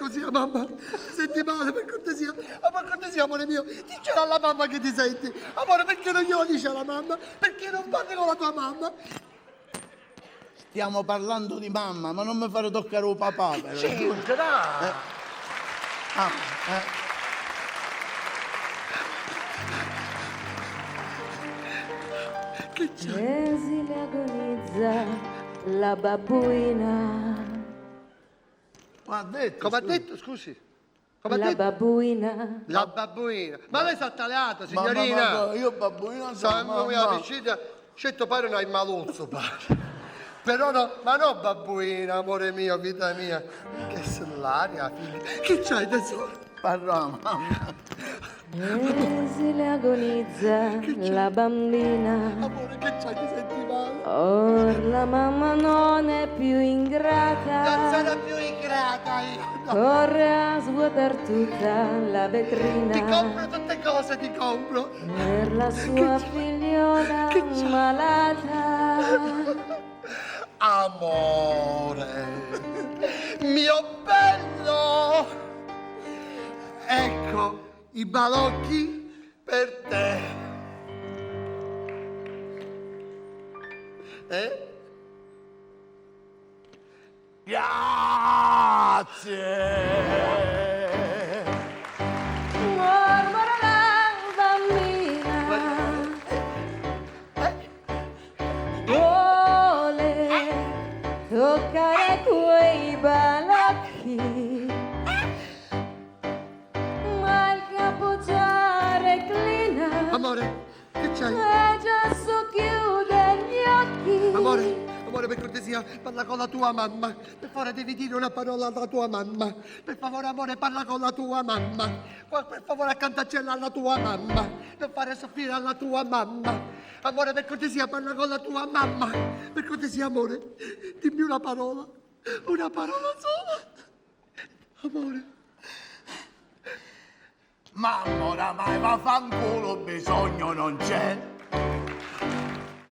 così, mamma. Ti senti male, per cortesia. Ma per cortesia, amore mio, dicela alla mamma che ti senti. Amore, perché non glielo dice alla mamma? Perché non parli con la tua mamma? Stiamo parlando di mamma, ma non mi fare toccare un papà, però. C'entra! Che c'è? Esile agonizza la babbuina. Ma ha detto, Come ha scusi. detto, scusi? Come ha La detto? babbuina. La babbuina. Ma lei sta tagliata, Ma signorina. io babbuino Siamo mamma. vicini. Certo pare una maluzzo, pare. Però no, ma no babbuina, amore mio, vita mia. Che l'aria, figlia. Che c'hai tesoro? Parla mamma. Esile agonizza la bambina. Amore, che c'hai? Ti senti male? Or la mamma non è più Non ingrata. sono più ingrata io. No. Corre a svuotar tutta la Ti vetrina. compro tutte cose, ti compro. Per la sua figliola Che c'è? malata. Amore, mio bello. Ecco i balocchi per te. Grazie. Mormora la bambina. Vuole toccare quei balocchi, ma il capo già reclina Amore, che c'hai? e già socchiude gli occhi. Amore, per cortesia, parla con la tua mamma. Per favore, devi dire una parola alla tua mamma. Per favore, amore, parla con la tua mamma. Per favore, accantaccella alla tua mamma. Non fare soffrire alla tua mamma. Amore, per cortesia, parla con la tua mamma. Per cortesia, amore, dimmi una parola. Una parola sola. Amore. Mamma oramai vaffanculo, bisogno non c'è.